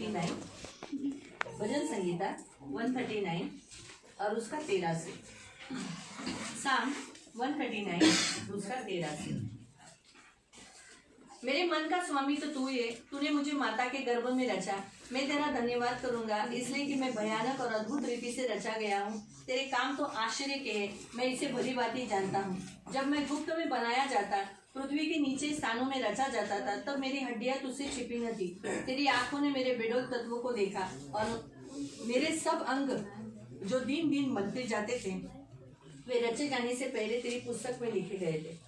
139, भजन संगीता 139 और उसका 83, साम 139 उसका 83। मेरे मन का स्वामी तो तू ही है, तूने मुझे माता के गर्भ में रचा। मैं तेरा धन्यवाद करूंगा इसलिए कि मैं भयानक और अद्भुत रीति से रचा गया हूँ। तेरे काम तो आश्चर्य के हैं, मैं इसे भली भांति जानता हूँ। जब मैं गुप्त में बनाया जाता, पृथ्वी के नीचे स्थानों में रचा जाता था, तब मेरी हड्डियां तुझसे छिपी न थी। तेरी आंखों ने मेरे बेडोल तत्वों को देखा और मेरे सब अंग जो दिन दिन बनते जाते थे वे रचे जाने से पहले तेरी पुस्तक में लिखे गए थे।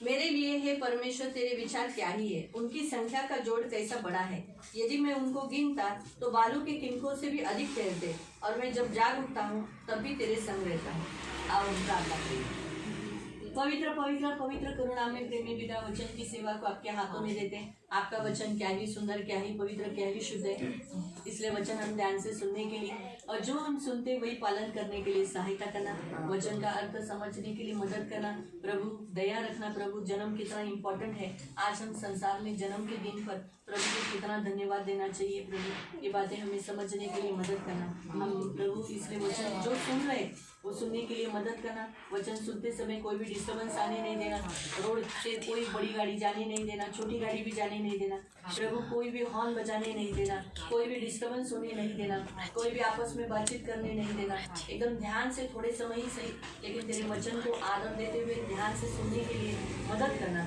मेरे लिए हे परमेश्वर तेरे विचार क्या ही है, उनकी संख्या का जोड़ कैसा बड़ा है। यदि मैं उनको गिनता तो बालू के किनकों से भी अधिक ठहरते, और मैं जब जाग उठता हूँ तब भी तेरे संग रहता हूँ। आओ प्रार्थना करें। पवित्र पवित्र पवित्र करुणा में प्रेमी पिता, वचन की सेवा को आपके हाथों में देते हैं। आपका वचन क्या ही सुंदर, क्या ही पवित्र, क्या ही शुद्ध है, इसलिए वचन हम ध्यान से सुनने के लिए और जो हम सुनते वही पालन करने के लिए सहायता करना, वचन का अर्थ समझने के लिए मदद करना। प्रभु दया रखना। प्रभु जन्म कितना इम्पोर्टेंट है, आज हम संसार में जन्म के दिन पर प्रभु को कितना धन्यवाद देना चाहिए। प्रभु ये बातें हमें समझने के लिए मदद करना। हम प्रभु इसलिए वचन जो सुन रहे वो सुनने के लिए मदद करना। वचन सुनते समय कोई भी डिस्टर्बेंस आने नहीं देना, रोड से कोई बड़ी गाड़ी जाने नहीं देना, छोटी गाड़ी भी जाने नहीं देना। प्रभु कोई भी हॉर्न बजाने नहीं देना, कोई भी डिस्टर्बेंस होने नहीं देना, कोई भी आपस में बातचीत करने नहीं देना। एकदम ध्यान से थोड़े समय ही सही, लेकिन तेरे वचन को आदर देते हुए ध्यान से सुनने के लिए मदद करना।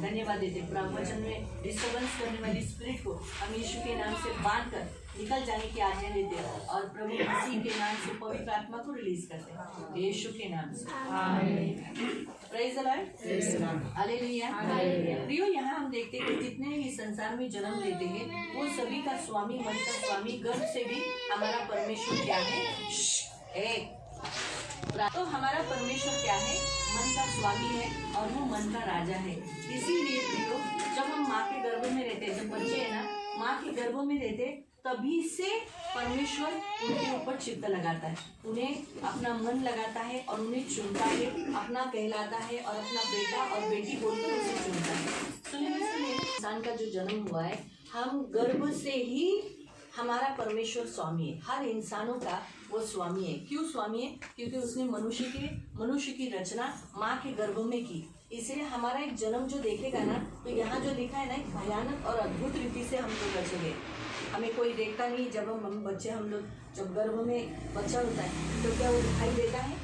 धन्यवाद देते प्रभु। वचन में डिस्टर्बेंस करने वाली स्पिरिट को हम यीशु के नाम से बांध कर निकल जाने की आज्ञा देते हैं और प्रभु मसीह के नाम से पवित्र आत्मा को रिलीज करते हैं यीशु के नाम से। Praise the Lord, hallelujah. प्रियो, यहाँ हम देखते हैं कि जितने भी संसार में जन्म लेते हैं वो सभी का स्वामी, मन का स्वामी, गर्भ से भी हमारा परमेश्वर क्या है। तो हमारा परमेश्वर क्या है? मन का स्वामी है और वो मन का राजा है। इसीलिए प्रियो, जब हम माँ के गर्भ में रहते, जब बच्चे है ना माँ के गर्भ में रहते, तभी से परमेश्वर उनके ऊपर चित्त लगाता है, उन्हें अपना मन लगाता है और उन्हें चुनता है, अपना कहलाता है और अपना बेटा और बेटी बोलकर उसे चुनता है। तो इंसान का जो जन्म हुआ है, हम गर्भ से ही हमारा परमेश्वर स्वामी है। हर इंसानों का वो स्वामी है। क्यों स्वामी है? क्योंकि उसने मनुष्य की रचना माँ के गर्भ में की। इसलिए हमारा एक जन्म जो देखेगा ना, तो यहाँ जो लिखा है ना, एक भयानक और अद्भुत रीति से हम लोग रचे गए। हमें कोई देखता नहीं। जब हम बच्चे, हम लोग जब गर्भ में बच्चा होता है तो क्या वो दिखाई देता है?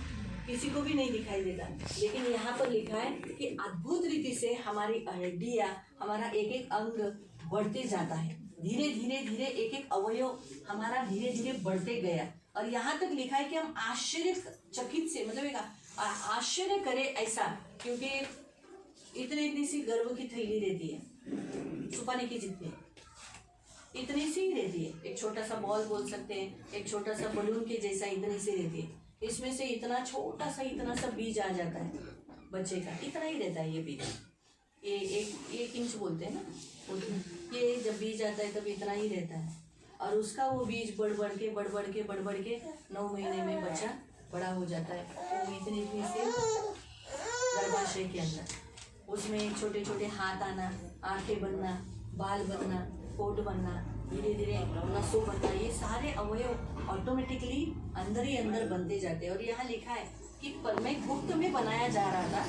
किसी को भी नहीं दिखाई देता। लेकिन यहाँ पर लिखा है कि अद्भुत रीति से हमारी हड्डियाँ, हमारा एक एक अंग बढ़ते जाता है। धीरे धीरे धीरे एक एक अवयव हमारा धीरे धीरे बढ़ते गया और यहाँ तक लिखा है कि हम आश्चर्यचकित से, मतलब एक आश्चर्य करे ऐसा, क्योंकि इतनी सी गर्भ की थैली रहती है, छुपाने की जितनी इतनी सी ही रहती है। एक छोटा सा बॉल बोल सकते हैं, एक छोटा सा बलून के जैसा इतनी सी रहती है। इसमें से इतना छोटा सा इतना सा बीज आ जाता है बच्चे का, इतना ही रहता है ये बीज। ये एक इंच बोलते हैं ना, ये जब बीज आता है तब इतना ही रहता है और उसका वो बीज बढ़ बढ़ के 9 महीने में बच्चा बड़ा हो जाता है। तो इतनी से गर्भाशय के अंदर उसमें छोटे छोटे हाथ आना, आंखें बनना, बाल बनना, कोट बनना, धीरे धीरे नसों बनना, ये सारे अवयव ऑटोमेटिकली अंदर ही अंदर बनते जाते हैं। और यहाँ लिखा है कि मैं गुप्त में बनाया जा रहा था,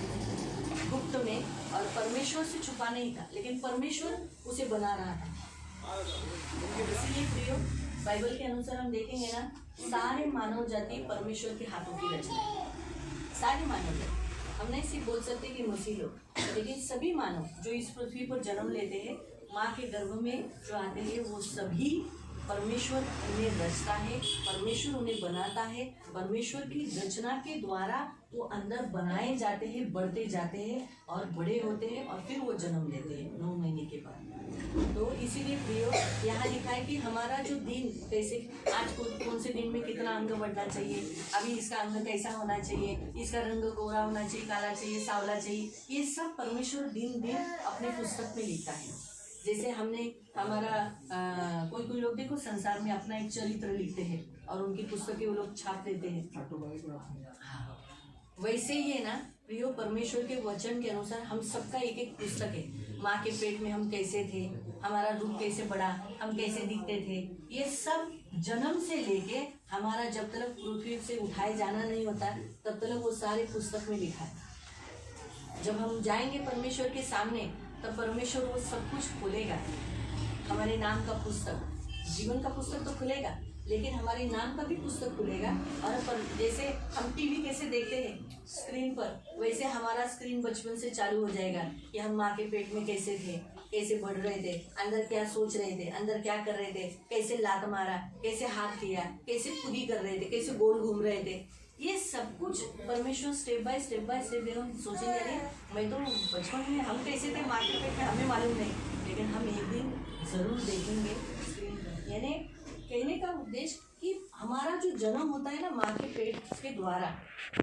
गुप्त में, और परमेश्वर से छुपा नहीं था, लेकिन परमेश्वर उसे बना रहा था। इसीलिए प्रियो, बाइबल के अनुसार हम देखेंगे ना, सारे मानव जाति परमेश्वर के हाथों की रचना है। सारे मानव जाति, हम नहीं सिर्फ बोल सकते कि मसीह लोग, लेकिन सभी मानव जो इस पृथ्वी पर जन्म लेते हैं, माँ के गर्भ में जो आते हैं, वो सभी परमेश्वर उन्हें रचता है, परमेश्वर उन्हें बनाता है। परमेश्वर की रचना के द्वारा वो अंदर बनाए जाते हैं, बढ़ते जाते हैं और बड़े होते हैं और फिर वो जन्म लेते हैं 9 महीने के बाद। तो इसीलिए प्रियो, यहाँ लिखा है कि हमारा जो दिन, कैसे आज कौन से दिन में कितना अंग बढ़ना चाहिए, अभी इसका अंग कैसा होना चाहिए, इसका रंग गोरा होना चाहिए, काला चाहिए, सावला चाहिए, ये सब परमेश्वर दिन दिन अपने पुस्तक में लिखता है। जैसे हमने हमारा कोई लोग देखो संसार में अपना एक चरित्र लिखते हैं और उनकी पुस्तकें वो लोग छाप देते हैं, वैसे ही है ना प्रियो, परमेश्वर के वचन के अनुसार हम सबका एक एक पुस्तक है। माँ के पेट में हम कैसे थे, हमारा रूप कैसे बढ़ा, हम कैसे दिखते थे, ये सब जन्म से लेके हमारा जब तक पृथ्वी से उठाए जाना नहीं होता तब तक वो सारे पुस्तक में लिखा है। जब हम जाएंगे परमेश्वर के सामने तब परमेश्वर वो सब कुछ खोलेगा, हमारे नाम का पुस्तक, जीवन का पुस्तक तो खुलेगा लेकिन हमारे नाम का भी पुस्तक खुलेगा। और जैसे हम टीवी कैसे देखते हैं स्क्रीन पर, वैसे हमारा स्क्रीन बचपन से चालू हो जाएगा कि हम माँ के पेट में कैसे थे, कैसे बढ़ रहे थे, अंदर क्या सोच रहे थे, अंदर क्या कर रहे थे, कैसे लात मारा, कैसे हाथ किया, कैसे खुदी कर रहे थे, कैसे गोल घूम रहे थे। ये सब कुछ परमेश्वर स्टेप बाय स्टेप हम सोचेंगे अरे मैं तो बचपन में हम कैसे थे माँ के पेट में, हमें मालूम नहीं, लेकिन हम एक दिन ज़रूर देखेंगे स्क्रीन पर। यानी कहने का उद्देश्य कि हमारा जो जन्म होता है ना माँ के पेट के द्वारा,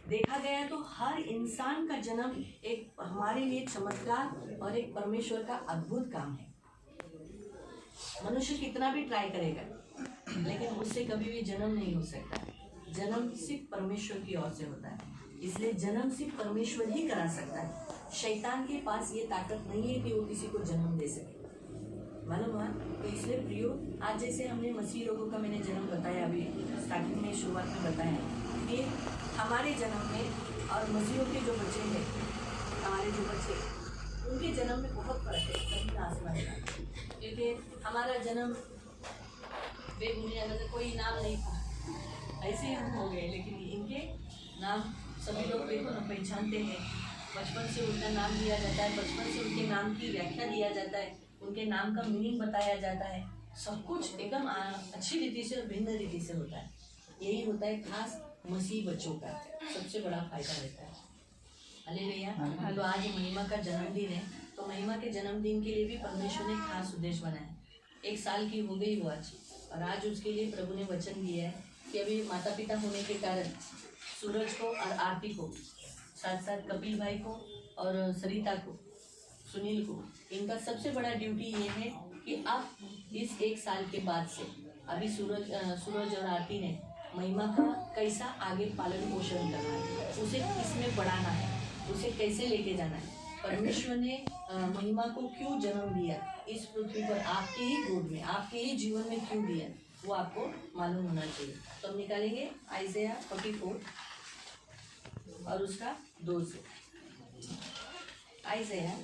देखा गया तो हर इंसान का जन्म एक हमारे लिए चमत्कार और एक परमेश्वर का अद्भुत काम है। मनुष्य कितना भी ट्राई करेगा लेकिन उससे कभी भी जन्म नहीं हो सकता। जन्म सिर्फ परमेश्वर की ओर से होता है, इसलिए जन्म सिर्फ परमेश्वर ही करा सकता है। शैतान के पास ये ताकत नहीं है कि वो किसी को जन्म दे सके, मालूम हुआ। तो इसलिए प्रियो, आज जैसे हमने मसीह लोगों का मैंने जन्म बताया, अभी स्टार्टिंग में शुरुआत में बताया कि हमारे जन्म में और मसीहों के जो बच्चे हैं, हमारे जो बच्चे, उनके जन्म में बहुत फर्क है जमीन आसमान का। क्योंकि हमारा जन्म बेबुनियाद में कोई नाम नहीं था, ऐसे ही हम हो गए, लेकिन इनके नाम सभी लोग देखो ना पहचानते हैं। बचपन से उनका नाम दिया जाता है, बचपन से उनके नाम की व्याख्या दिया जाता है, उनके नाम का मीनिंग बताया जाता है। सब कुछ एकदम अच्छी रीति से और भिन्न रीति से होता है। यही होता है खास मसीह बच्चों का सबसे बड़ा फायदा रहता है। हालेलुया। तो आज महिमा का जन्मदिन है, तो महिमा के जन्मदिन के लिए भी परमेश्वर ने खास उद्देश्य बनाया। 1 साल की हो गई वो आज, और आज उसके लिए प्रभु ने वचन दिया है कि अभी माता पिता होने के कारण सूरज को और आरती को, साथ साथ कपिल भाई को और सरिता को, सुनील को, इनका सबसे बड़ा ड्यूटी ये है कि आप इस 1 साल के बाद से अभी सूरज और आरती ने महिमा का कैसा आगे पालन पोषण करना है, उसे किसमें बढ़ाना है, उसे कैसे लेके जाना है। परमेश्वर ने महिमा को क्यों जन्म दिया इस पृथ्वी पर, आपके ही गोद में, आपके ही जीवन में क्यों दिया, वो आपको मालूम होना चाहिए। तो हम निकालेंगे आइज़ाया 44 और उसका 2 से। आइज़ाया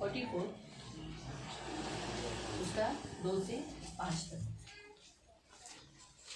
44 उसका 2 से 5 तक।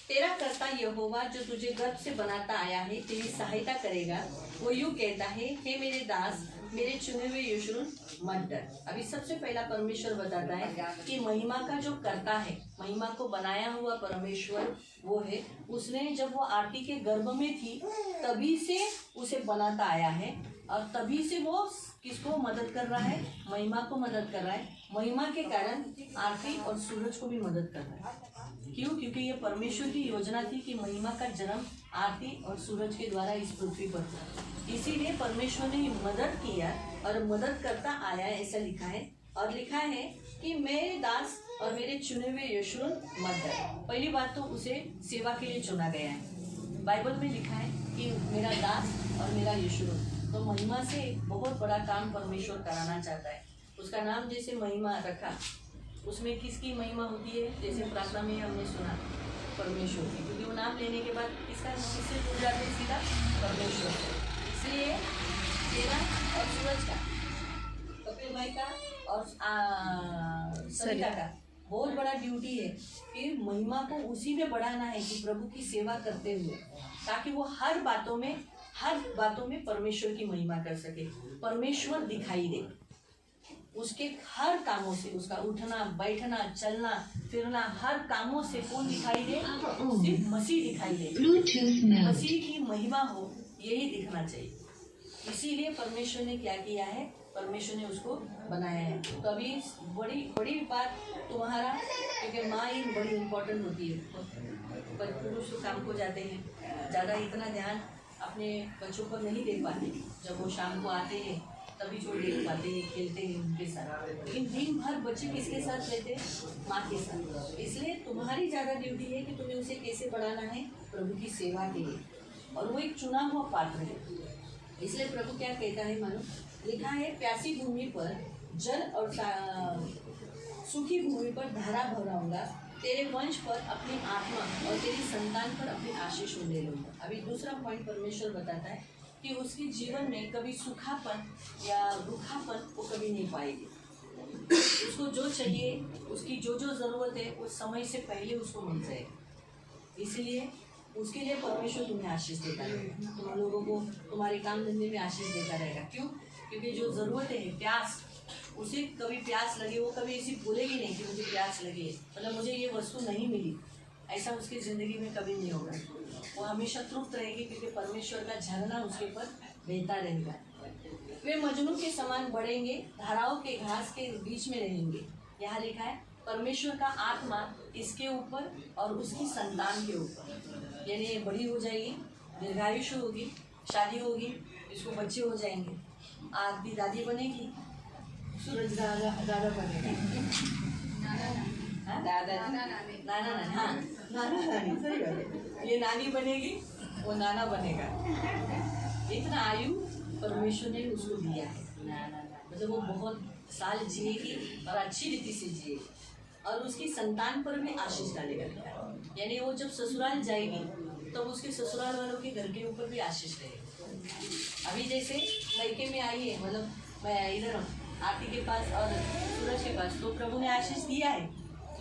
तेरा कर्ता यहोवा जो तुझे गर्भ से बनाता आया है तेरी सहायता करेगा। वो यूं कहता है, हे मेरे दास, मेरे चुने हुए यशूरून मत डर। अभी सबसे पहला परमेश्वर बताता है कि महिमा का जो कर्ता है, महिमा को बनाया हुआ परमेश्वर वो है। उसने जब वो आरती के गर्भ में थी तभी से उसे बनाता आया है, और तभी से वो किसको मदद कर रहा है, महिमा को मदद कर रहा है। महिमा के कारण आरती और सूरज को भी मदद कर रहा है। क्यों? क्योंकि ये परमेश्वर की योजना थी कि महिमा का जन्म आरती और सूरज के द्वारा इस पृथ्वी पर हुआ। इसीलिए परमेश्वर ने मदद किया और मदद करता आया, ऐसा लिखा है। और लिखा है कि मेरे दास और मेरे चुने हुए यशूरून मत डर। पहली बात तो उसे सेवा के लिए चुना गया है। बाइबल में लिखा है कि मेरा दास और मेरा यशूरून, तो महिमा से बहुत बड़ा काम परमेश्वर कराना चाहता है। उसका नाम जैसे महिमा रखा, उसमें किसकी महिमा होती है? जैसे प्रार्थना में हमने सुना परमेश्वर की, क्योंकि वो नाम लेने के बाद किससे जुड़ जाते हैं? सीधा परमेश्वर से। इसलिए तेरा और सूरज का, कपिल भाई का और सरिता का बहुत बड़ा ड्यूटी है कि महिमा को उसी में बढ़ाना है, कि प्रभु की सेवा करते हुए, ताकि वो हर बातों में परमेश्वर की महिमा कर सके, परमेश्वर दिखाई दे। उसके हर कामों से, उसका उठना बैठना चलना फिरना, हर कामों से कौन दिखाई दे? सिर्फ मसीह दिखाई दे, मसीह की महिमा हो, यही दिखना चाहिए। इसीलिए परमेश्वर ने क्या किया है? परमेश्वर ने उसको बनाया है। तो अभी बड़ी बात तुम्हारा, क्योंकि माँ ही बड़ी इम्पोर्टेंट होती है। पर पुरुष काम को जाते हैं, ज़्यादा इतना ध्यान अपने बच्चों पर नहीं दे पाते। जब वो शाम को आते हैं तभी जो देख पाते हैं, खेलते हैं उनके साथ, लेकिन दिन भर बच्चे किसके साथ रहते हैं? माँ के साथ। इसलिए तुम्हारी ज़्यादा ड्यूटी है कि तुम्हें उसे कैसे बढ़ाना है? प्रभु की सेवा के लिए। और वो एक चुना हुआ पात्र है। इसलिए प्रभु क्या कहता है मानो, लिखा है, प्यासी भूमि पर जल और सूखी भूमि पर धारा भराऊंगा, तेरे वंश पर अपनी आत्मा और तेरी संतान पर अपनी आशीष ले लूंगा। अभी दूसरा पॉइंट परमेश्वर बताता है कि उसके जीवन में कभी सूखापन या रूखापन वो कभी नहीं पाएगी। उसको जो चाहिए, उसकी जो जो ज़रूरत है वो समय से पहले उसको मिल जाएगी। इसलिए उसके लिए परमेश्वर तुम्हें आशीष देता रहेगा, तुम लोगों को तुम्हारे काम धंधे में आशीष देता रहेगा। क्यों? क्योंकि जो ज़रूरत है, प्यास, उसे कभी प्यास लगे, वो कभी ऐसी बोलेगी नहीं कि मुझे प्यास लगी है, मतलब मुझे ये वस्तु नहीं मिली, ऐसा उसकी ज़िंदगी में कभी नहीं होगा। वो हमेशा तृप्त रहेगी क्योंकि परमेश्वर का झरना उसके ऊपर बहता रहेगा। वे मजनू के समान बढ़ेंगे, धाराओं के घास के बीच में रहेंगे। यहाँ लिखा है परमेश्वर का आत्मा इसके ऊपर और उसकी संतान के ऊपर, यानी ये बड़ी हो जाएगी, दीर्घायुष्य होगी, शादी होगी, इसको बच्चे हो जाएंगे, आरती दादी बनेगी, सूरज दादा बनेगा, नानी, सही बात है, ये नानी बनेगी, वो नाना बनेगा। इतना आयु परमेश्वर ने उसको दिया है, मतलब वो बहुत साल जिएगी और अच्छी रीति से जिएगी और उसकी संतान पर भी आशीष डालेगा। यानी वो जब ससुराल जाएगी तब तो उसके ससुराल वालों के घर के ऊपर भी आशीष रहेगा। अभी जैसे लड़के में आई है, मतलब मैं इधर आरती के पास और सूरज के पास, तो प्रभु ने आशीष दिया है,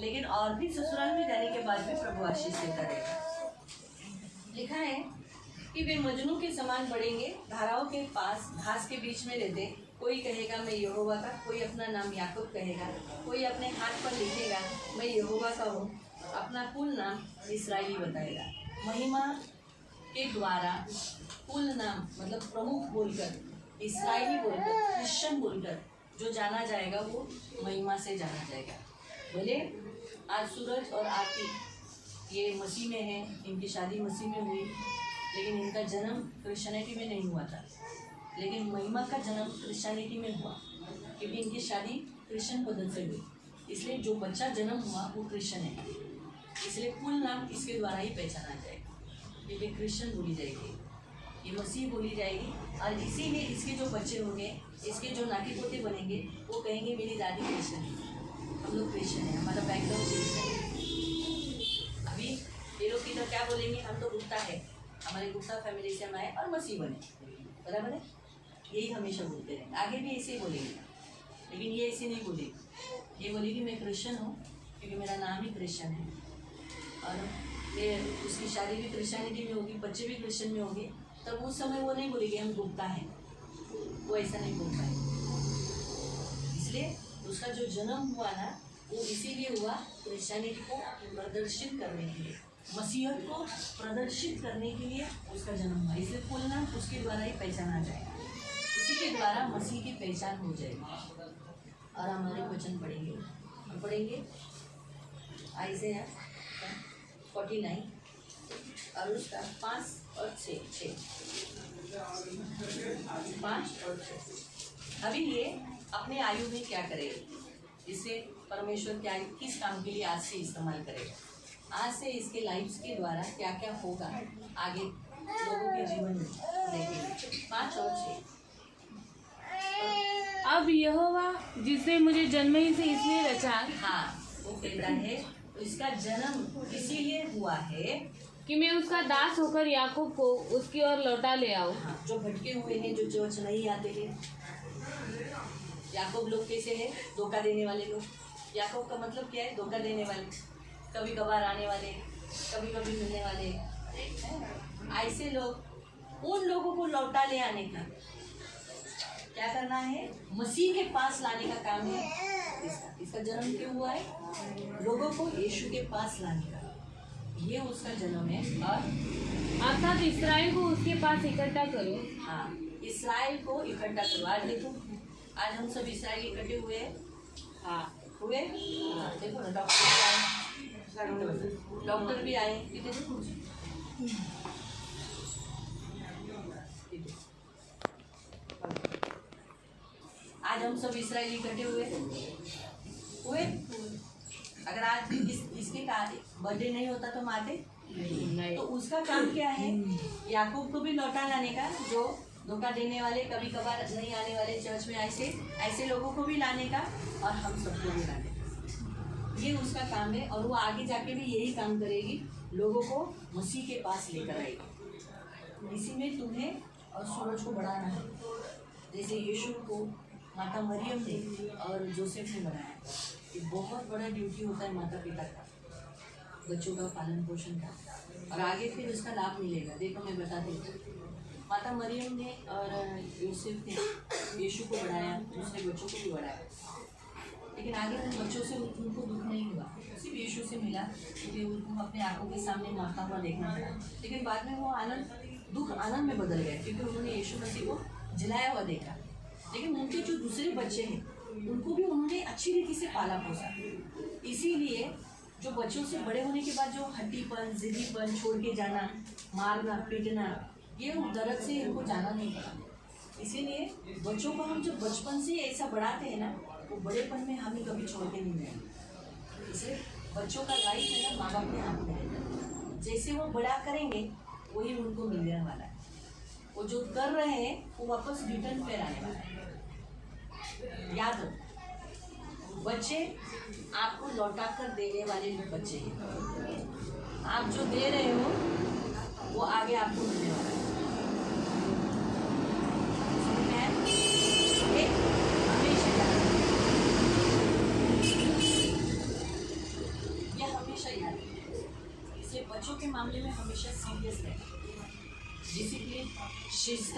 लेकिन और भी ससुराल में जाने के बाद भी प्रभु आशीष देता रहेगा। लिखा है कि वे मजनू के समान बढ़ेंगे, धाराओं के पास घास के बीच में रहते। कोई कहेगा मैं यहोवा का, कोई अपना नाम याकूब कहेगा, कोई अपने हाथ पर लिखेगा मैं यहोवा का हूँ, अपना कुल नाम इस्राएली बताएगा। महिमा के द्वारा कुल नाम मतलब प्रमुख बोलकर, इस्राएली बोलकर, क्रिश्चियन बोलकर जो जाना जाएगा वो महिमा से जाना जाएगा। भले आज सूरज और आरती ये मसीह में है, इनकी शादी मसीह में हुई, लेकिन इनका जन्म क्रिश्चियनिटी में नहीं हुआ था, लेकिन महिमा का जन्म क्रिश्चियनिटी में हुआ क्योंकि इनकी शादी क्रिश्चियन पद्धति से हुई। इसलिए जो बच्चा जन्म हुआ वो क्रिश्चियन है, इसलिए कुल नाम इसके द्वारा ही पहचाना जाएगा, क्योंकि क्रिश्चियन बोली जाएगी, ये मसीह बोली जाएगी। और इसीलिए इसके जो बच्चे होंगे, इसके जो नाती पोते बनेंगे, वो कहेंगे मेरी दादी क्रिश्चियन है, हम लोग क्रिश्चियन है, हमारा बैकग्राउंड क्रिश्चियन है। अभी ये लोग इधर क्या बोलेंगे, हम तो गुप्ता है, हमारे गुप्ता फैमिली से हम आए और मसीह बने, बराबर है, यही हमेशा बोलते हैं। आगे भी ऐसे ही बोलेंगे, लेकिन ये ऐसे नहीं बोलेगी, ये बोलेगी मैं क्रिश्चियन हूँ क्योंकि मेरा नाम ही क्रिश्चियन है, और मैं उसकी शादी भी क्रिश्चियनिटी में होगी, बच्चे भी क्रिश्चियन में होंगे, तब उस समय वो नहीं बोलेगी हम गुप्ता हैं, वो ऐसा नहीं बोलता है। इसलिए उसका जो जन्म हुआ ना, वो इसीलिए हुआ क्रिश्चियनिटी को प्रदर्शित करने के लिए, मसीहत को प्रदर्शित करने के लिए उसका जन्म हुआ। इसलिए कुल नाम उसके द्वारा ही पहचाना जाएगा, उसी के द्वारा मसीह की पहचान हो जाएगी। और हमारे वचन पढ़ेंगे, हम पढ़ेंगे आइज़ाया 49 और उसका 5 और 6 5 और 6। अभी ये अपने आयु में क्या करेगा, इसे परमेश्वर क्या किस काम के लिए आज से इस्तेमाल करेगा, आज से इसके लाइफ के द्वारा क्या क्या होगा आगे लोगों के जीवन में देखेंगे। 5 और 6। अब यहोवा जिसने मुझे जन्म ही से इसलिए रचा, हाँ वो कहता है इसका जन्म इसीलिए हुआ है कि मैं उसका दास होकर याकूब को उसकी ओर लौटा ले आऊं। हाँ, जो भटके हुए हैं, जो चर्च नहीं आते हैं। याकूब लोग कैसे हैं, धोखा देने वाले लोग। याकूब का मतलब क्या है, धोखा देने वाले, कभी कभार आने वाले, कभी कभी मिलने वाले, ऐसे लोग, उन लोगों को लौटा ले आने का क्या करना है, मसीह के पास लाने का काम है इसका जन्म क्यों हुआ है, लोगों को यीशु के पास लाने का, ये उसका जन्म है। और अर्थात इसराइल को उसके पास इकट्ठा करो। हाँ, इसराइल को इकट्ठा करो। आज देखो, आज हम सब इसराइल इकट्ठे हुए हैं। हाँ हुए, हाँ देखो ना, डॉक्टर भी आए, आज हम सब इसराइली इकट्ठे हुए। अगर आज इसके बर्थडे नहीं होता तो माते नहीं। तो उसका काम क्या है, याकूब को भी लौटा लाने का, जो धोखा देने वाले, कभी कभार नहीं आने वाले चर्च में, ऐसे लोगों को भी लाने का और हम सबको भी लाने का, ये उसका काम है। और वो आगे जाके भी यही काम करेगी, लोगों को मसीह के पास लेकर आएगी। इसी में तुम्हें और सूरज को बढ़ाना है, जैसे यीशु को माता मरियम ने और जोसेफ ने बनाया। ये बहुत बड़ा ड्यूटी होता है माता पिता का, बच्चों का पालन पोषण का, और आगे फिर उसका लाभ मिलेगा। देखो मैं बताती हूँ, माता मरियम ने और यूसुफ ने यीशु को बढ़ाया, दूसरे बच्चों को भी बढ़ाया, लेकिन आगे उन बच्चों से उनको दुख नहीं हुआ, सिर्फ यीशु से मिला, क्योंकि उनको अपने आंखों के सामने मरता हुआ देखना पड़ा। लेकिन बाद में वो दुख आनंद में बदल गया, क्योंकि उन्होंने यीशु मसीह को जलाया हुआ देखा। लेकिन उनके जो दूसरे बच्चे हैं उनको भी उन्होंने अच्छी रीति से पाला पोसा। इसीलिए जो बच्चों से बड़े होने के बाद जो हड्डीपन, जिद्दीपन, छोड़ के जाना, मारना, पीटना, ये दर्द से इनको जाना नहीं पड़ा। इसीलिए बच्चों को हम जब बचपन से ऐसा बढ़ाते हैं ना, वो बड़ेपन में हमें कभी छोड़ के नहीं जाएंगे। इसलिए बच्चों का लाइफ है ना माँ बाप के हाथ में है, जैसे वो बड़ा करेंगे वही उनको मिलने वाला है। वो जो कर रहे हैं वो वापस रिटर्न पे आने वाला है। याद रखो, बच्चे आपको लौटा कर देने वाले बच्चे हैं। आप जो दे रहे हो वो आगे आपको मिलने वाला है। हमेशा याद रखो, ये हमेशा याद रखो। इसलिए बच्चों के मामले में हमेशा सीरियस रहें। डिसिप्लिन, शिस्त,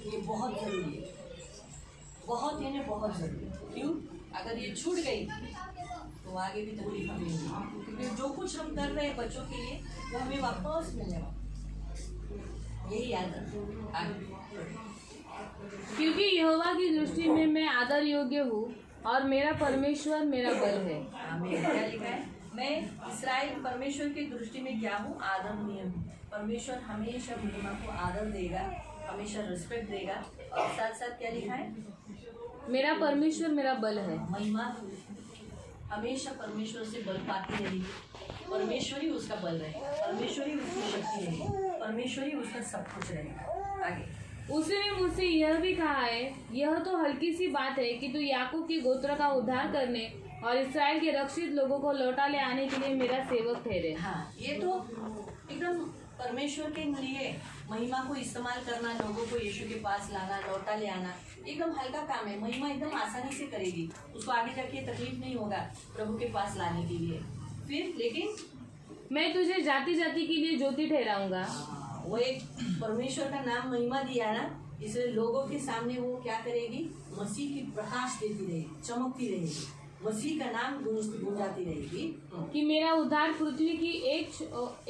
ये बहुत ज़रूरी है, बहुत यानी बहुत ज़रूरी है। क्यों? अगर ये छूट गई तो आगे भी तकलीफ हमें होगी, क्योंकि जो कुछ हम कर रहे हैं बच्चों के लिए वो हमें वापस मिलने वाला, यही याद रखो आगे। क्योंकि यहोवा की दृष्टि में मैं आदर योग्य हूँ और मेरा परमेश्वर मेरा बल है। आमीन। क्या लिखा है? मैं इस्राएल परमेश्वर की दृष्टि में क्या हूँ? आदरणीय हूँ। परमेश्वर हमेशा महिमा को आदर देगा, हमेशा रिस्पेक्ट देगा। और साथ साथ क्या लिखा है? मेरा परमेश्वर मेरा बल है। महिमा हमेशा परमेश्वर से बल पाती रहेगी, परमेश्वर ही उसका बल रहेगा, परमेश्वर ही उसकी शक्ति रहेगी, परमेश्वर ही उसका सब कुछ रहेगा। आगे उसने मुझसे यह भी कहा है, यह तो हल्की सी बात है कि तू याकूब के गोत्र का उद्धार करने और इस्राएल के रक्षित लोगों को लौटा ले आने के लिए मेरा सेवक ठहरे। हाँ, ये तो एकदम परमेश्वर के लिए महिमा को इस्तेमाल करना, लोगों को यीशु के पास लाना, लौटा ले आना, एकदम हल्का काम है। महिमा एकदम आसानी से करेगी, उसको आगे जाके तकलीफ नहीं होगा प्रभु के पास लाने के लिए। फिर लेकिन मैं तुझे जाति जाति के लिए ज्योति ठहराऊंगा। वो एक परमेश्वर का नाम महिमा दिया ना, इसलिए लोगों के सामने वो क्या करेगी? मसीह की प्रकाश देती रहेगी, चमकती रहेगी, मसीह का नाम गूंजाती रहेगी कि मेरा उद्धार पृथ्वी की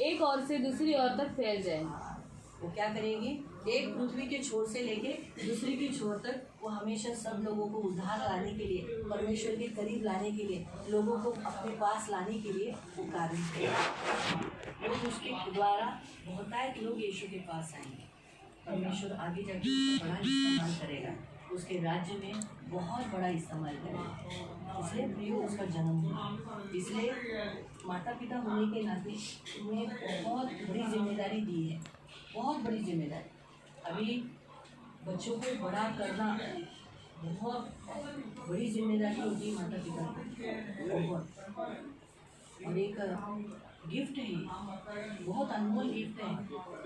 एक ओर से दूसरी ओर तक फैल जाए। वो क्या करेगी? एक पृथ्वी के छोर से लेके दूसरी के छोर तक वो हमेशा सब लोगों को उद्धार लाने के लिए, परमेश्वर के करीब लाने के लिए, लोगों को अपने पास लाने के लिए वो कार्य करेगी। वो उसके द्वारा बहुतायत लोग यीशु के पास आएंगे। परमेश्वर आगे जाके उसका बड़ा इस्तेमाल करेगा, उसके राज्य में बहुत बड़ा इस्तेमाल करेगा। इसलिए प्रियो उसका जन्म हुआ। इसलिए माता पिता होने के नाते उन्हें बहुत बड़ी जिम्मेदारी दी है, बहुत बड़ी जिम्मेदारी। अभी बच्चों को बड़ा करना बहुत बड़ी जिम्मेदारी होती है माता पिता की, बहुत। और एक गिफ्ट है, बहुत अनमोल गिफ्ट है।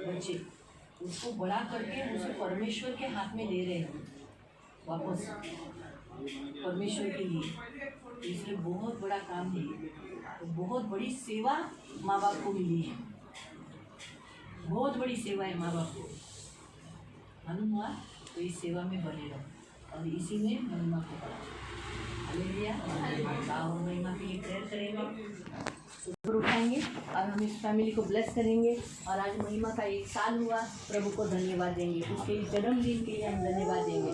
बच्चे उसको बड़ा करके उसे परमेश्वर के हाथ में दे रहे हैं वापस, परमेश्वर के लिए। इसलिए बहुत बड़ा काम है, तो बहुत बड़ी सेवा माँ बाप को मिली है, बहुत बड़ी सेवा है माँ बाप को। मालूम हुआ? तो इस सेवा में बने रहो और इसी में महिमा को बढ़ाओ। हालेलुया। और महिमा के लिए प्रेयर करेंगे, सुबह उठाएंगे और हम इस फैमिली को ब्लेस करेंगे। और आज महिमा का 1 साल हुआ, प्रभु को धन्यवाद देंगे, उसके जन्मदिन के लिए हम धन्यवाद देंगे।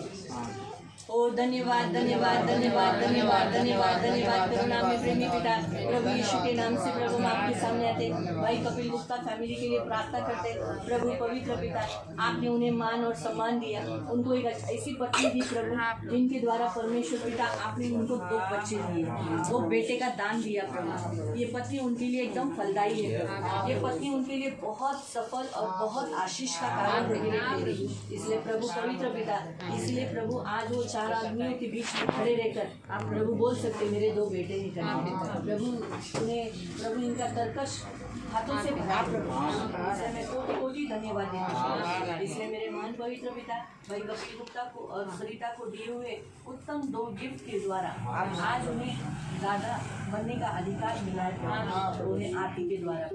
ओ धन्यवाद धन्यवाद धन्यवाद धन्यवाद धन्यवाद धन्यवाद करुणा में प्रेमी पिता प्रभु यीशु के नाम से प्रभु हम आपके सामने आते भाई कपिल गुप्ता फैमिली के लिए प्रार्थना करते प्रभु पवित्र पिता आपने उन्हें मान और सम्मान दिया उनको एक ऐसी पत्नी दी प्रभु जिनके द्वारा परमेश्वर पिता आपने उनको 2 बच्चे दिए 2 बेटे का दान दिया प्रभु ये पत्नी उनके लिए एकदम फलदायी है प्रभु ये पत्नी उनके लिए बहुत सफल और बहुत आशीष का कारण होगी इसलिए प्रभु पवित्र पिता इसलिए प्रभु आज वो 4 आदमियों के बीच में खड़े रहकर आप प्रभु बोल सकते मेरे 2 बेटे निकले प्रभु उन्हें प्रभु इनका तरकश हाथों से भिगा प्रभु इसलिए मैं कोटि कोटि धन्यवाद देती हूँ इसलिए मेरे महान पवित्र पिता भाई कपिल गुप्ता को और सरिता को दिए हुए उत्तम 2 गिफ्ट के द्वारा आज उन्हें दादा बनने का अधिकार मिला है उन्हें आरती के द्वारा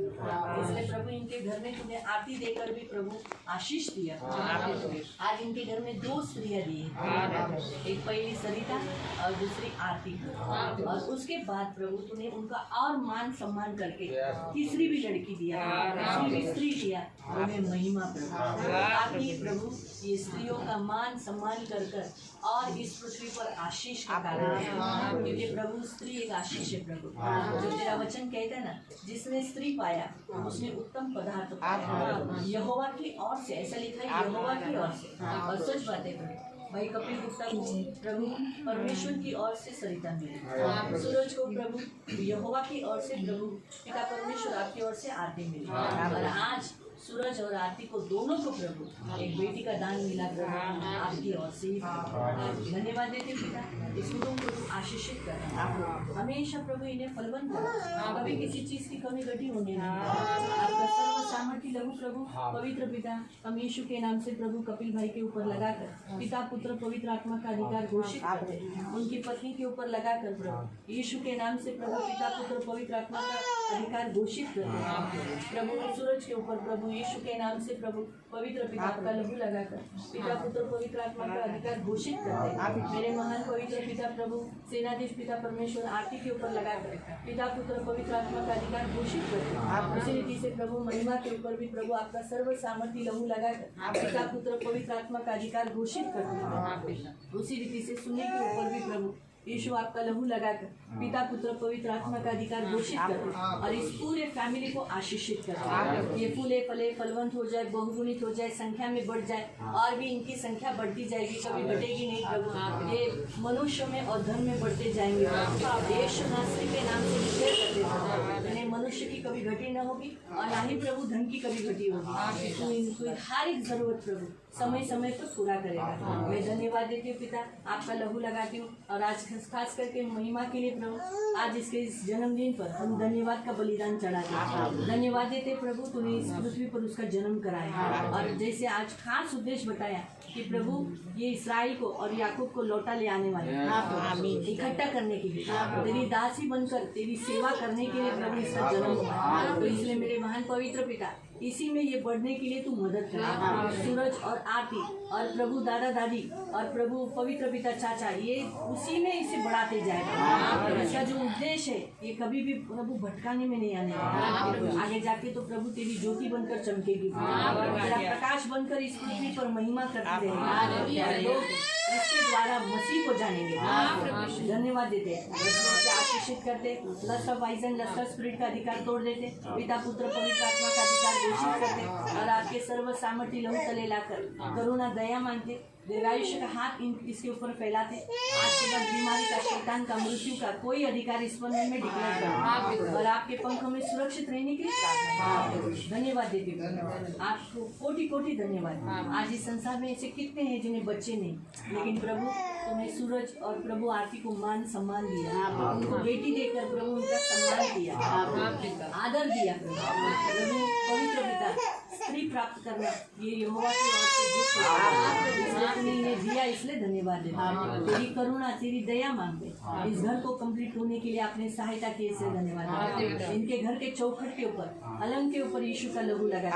इसलिए प्रभु इनके घर में तुम्हें आरती देकर भी प्रभु आशीष दिया आज इनके घर में 2 स्त्रियां दी एक पहली सरिता और दूसरी आरती और उसके बाद प्रभु तूने उनका और मान सम्मान करके तीसरी भी लड़की दिया तीसरी भी स्त्री दिया उन्हें महिमा प्रभु ताकि प्रभु ये स्त्रियों का मान सम्मान कर और इस पृथ्वी पर आशीष का कारण है क्योंकि प्रभु स्त्री एक आशीष है प्रभु जो तेरा वचन कहता है ना जिसने स्त्री पाया उसने उत्तम पदार्थ पाया यहोवा की ओर से ऐसा लिखा है यहोवा की ओर से और सच बात है प्रभु भाई कपिल गुप्ता को प्रभु परमेश्वर की ओर से सरिता मिली सूरज को प्रभु यहोवा की ओर से प्रभु पिता परमेश्वर आपकी ओर से आरती मिली और आज सूरज और आरती को दोनों को प्रभु एक बेटी का दान मिला प्रभु आपकी ओर से धन्यवाद देते पिता इसको तुम प्रभु आशीषित कर हमेशा प्रभु इन्हें फलवंत करो कभी किसी चीज की कमी घटी होने आपका सर्व सामर्थ्य लघु प्रभु पवित्र पिता हम यीशु के नाम से प्रभु कपिल भाई के ऊपर लगाकर पिता पुत्र पवित्र आत्मा का अधिकार घोषित करते उनकी पत्नी के ऊपर लगाकर प्रभु यीशु के नाम से प्रभु पिता पुत्र पवित्र आत्मा का अधिकार घोषित करते प्रभु सूरज के ऊपर प्रभु यीशु के नाम से प्रभु पवित्र पिता का लहू लगाकर पिता पुत्र पवित्र आत्मा का अधिकार घोषित करते मेरे महान पवित्र पिता प्रभु सेनाधीश पिता परमेश्वर आरती के ऊपर लगाकर पिता पुत्र पवित्र आत्मा का अधिकार घोषित करते उसी रीति से प्रभु महिमा के ऊपर भी प्रभु आपका सर्व सामर्थ्य लहू लगाकर पिता पुत्र पवित्र आत्मा का अधिकार घोषित करते उसी रीति से सुनने के ऊपर भी प्रभु यीशु आपका लहू लगाकर पिता पुत्र पवित्र आत्मा का अधिकार घोषित करते और इस पूरे फैमिली को आशीषित करते ये फूले फले फलवंत हो जाए बहुगुणित हो जाए संख्या में बढ़ जाए और भी इनकी संख्या बढ़ती जाएगी कभी घटेगी नहीं प्रभु ये मनुष्य में और धन में बढ़ते जाएंगे यीशु नासरी के नाम से विजय करते हैं मनुष्य की कभी घटी न होगी और ना ही प्रभु धन की कभी घटी होगी तो इनको हर एक जरूरत प्रभु समय समय पर पूरा करेगा मैं धन्यवाद देती हूँ पिता आपका लहू लगाती हूँ और आज खास करके महिमा के लिए प्रभु आज इसके इस जन्मदिन पर हम धन्यवाद का बलिदान चढ़ाते धन्यवाद देते प्रभु तूने इस पृथ्वी पर उसका जन्म कराया और जैसे आज खास उद्देश्य बताया कि प्रभु ये इस्राएल को और याकूब को लौटा ले आने वाले इकट्ठा करने के लिए तेरी दासी बनकर तेरी सेवा करने के लिए प्रभु इसका जन्म हुआ तो इसलिए मेरे महान पवित्र पिता इसी में ये बढ़ने के लिए तू मदद कर सूरज और आरती और प्रभु दादा दादी और प्रभु पवित्र पिता चाचा ये उसी में इसे बढ़ाते जाएगा इसका जो उद्देश्य है ये कभी भी प्रभु भटकाने में नहीं आने वाला आगे जाके तो प्रभु तेरी ज्योति बनकर चमकेगी तेरा प्रकाश बनकर इस पृथ्वी पर महिमा करती रहेगी लोग इसके द्वारा मसीह को जानेंगे धन्यवाद देते हैं आशीषित करते lust of vision lust of spirit का अधिकार तोड़ देते पिता पुत्र पवित्र आत्मा का अधिकार घोषित करते और आपके सर्व सामर्थ्य लहू तले लाकर करुणा दया मांगते दीर्घायुष्य का हाथ इसके ऊपर फैलाते आज के बाद बीमारी का शैतान का मृत्यु का कोई अधिकार इस पर में डिक्लेयर कर और आपके पंखों में सुरक्षित रहने के लिए धन्यवाद देती हूँ आपको कोटि कोटि धन्यवाद आज इस संसार में ऐसे कितने हैं जिन्हें बच्चे नहीं लेकिन प्रभु तुम्हें सूरज और प्रभु आरती को मान सम्मान दिया उनको बेटी देकर प्रभु उनका सम्मान किया आदर दिया प्रभु पवित्र पिता स्त्री प्राप्त करना ये यहोवा की ओर से गिफ्ट तूने इन्हें दिया इसलिए धन्यवाद देते तेरी करुणा तेरी दया मांगते इस घर को कंप्लीट होने के लिए आपने सहायता की इसलिए धन्यवाद इनके घर के चौखट के ऊपर अलंग के ऊपर यीशु का लहू लगा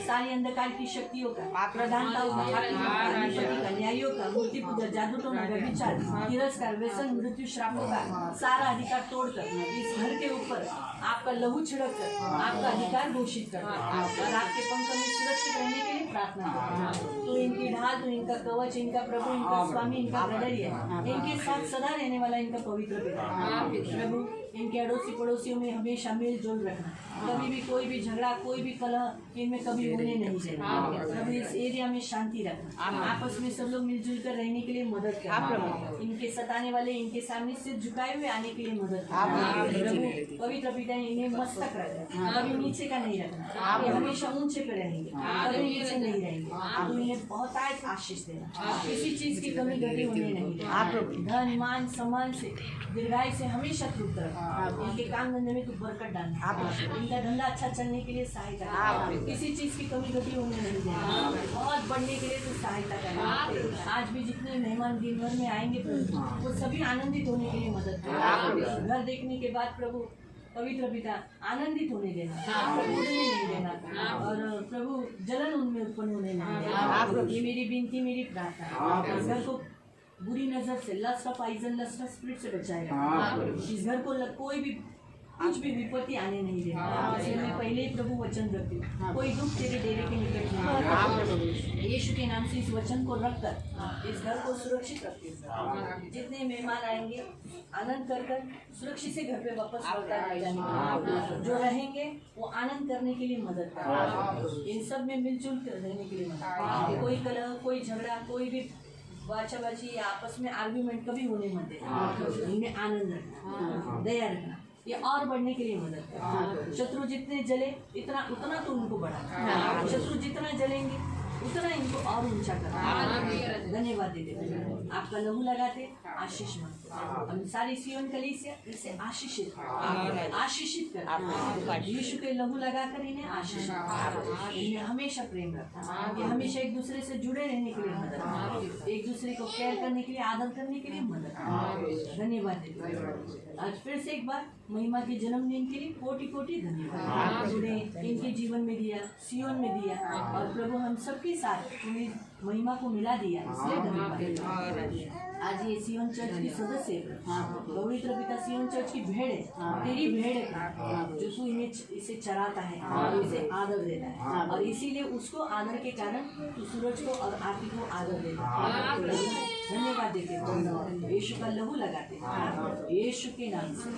सारी अंधकार की शक्तियों का प्रधानताओं का न्यायों का मूर्ति पूजा जादू टोना व्यभिचार तिरस्कार व्यसन मृत्यु श्रापों का सारा अधिकार तोड़कर इस घर के ऊपर ऊपर आपका लहू छिड़क कर आपका अधिकार घोषित करता है और आपके पंख में सुरक्षित रहने के लिए प्रार्थना करता है। तो इनकी ढाल, तो इनका कवच, इनका प्रभु, इनका स्वामी, इनका प्रहरी है, इनके साथ सदा रहने वाला इनका पवित्र पिता है। प्रभु इनके अड़ोसी पड़ोसियों में हमेशा मेल जोल रखना, कभी भी कोई भी झगड़ा, कोई भी कलह इनमें कभी होने नहीं देना। प्रभु इस एरिया में शांति रखना, आपस में सब लोग मिलजुल कर रहने के लिए मदद करना, इनके सताने वाले इनके सामने सिर झुकाए हुए आने के लिए मदद करना। प्रभु पवित्र पिता इन्हें मस्तक रखना, कभी नीचे का नहीं रखना, ये हमेशा ऊंचे पे रहेंगे, कभी नीचे नहीं रहेंगे। तो इन्हें बहुत आशीष देना, किसी चीज की कमी घटी होने नहीं देना, धन मान सम्मान से दीर्घायु से हमेशा तृप्त रखना, इनके काम धंधे में तू बरकत डालना, इनका धंधा अच्छा चलने के लिए सहायता करना, किसी चीज की कमी घटी होने नहीं देना, बहुत बढ़ने के लिए तू सहायता करना। आज भी जितने मेहमान दिन भर में आएंगे प्रभु, वो सभी आनंदित होने के लिए मदद करना। घर देखने के बाद प्रभु पवित्र पिता आनंदित होने देना, उड़ने नहीं देना, और प्रभु जलन उनमें उत्पन्न होने नहीं देना। ये मेरी विनती, मेरी प्रार्थना है। इस घर को बुरी नजर से, lust of poison, lust of spirit से बचाएगा। इस घर को कोई भी कुछ भी विपत्ति आने नहीं देना। इसलिए मैं पहले ही प्रभु वचन रखती हूँ, कोई दुख तेरे डेरे के निकट नहीं। यीशु के नाम से इस वचन को रखकर इस घर को सुरक्षित रखती हूँ। जितने मेहमान आएंगे आनंद कर कर सुरक्षित से घर पे वापस लौटा जाएंगे, जो रहेंगे वो आनंद करने के लिए मदद करें, इन सब में मिलजुल कर रहने के लिए मदद। कोई कलह, कोई झगड़ा, कोई भी बाचाबाची या आपस में आर्ग्यूमेंट कभी होने मत देना। इनमें आनंद रखना, दया रखना, ये और बढ़ने के लिए मदद करना। शत्रु जितने जले उतना तो उनको बढ़ा, शत्रु जितना जलेंगे उतना इनको और ऊंचा करना। धन्यवाद देते हैं, आपका लहू लगाते आशीष मांगते, हम सारी सियोन कलीसिया इसे आशीषित कर यीशु के लहू लगाकर इन्हें आशीष, इन्हें हमेशा प्रेम रखना, ये हमेशा एक दूसरे से जुड़े रहने के लिए मदद, एक दूसरे को केयर करने के लिए, आदर करने के लिए मदद। धन्यवाद देते हैं। आज फिर से एक बार महिमा के जन्मदिन के लिए कोटि कोटि धन्यवाद। उन्हें इनके जीवन में दिया, सियोन में दिया, और प्रभु हम सबके साथ उन्हें महिमा को मिला दिया, इसलिए धन्यवाद। आज ये सियोन चर्च की सदस्य पवित्र पिता सियोन चर्च की भेड़ है, तेरी भेड़ है, जो तू इसे चराता है और इसे आदर देता है, और इसीलिए उसको आदर के कारण तू सूरज को और आरती को आदर देता है। धन्यवाद देते हैं, यीशु का लहू लगाते हैं, यीशु के नाम से।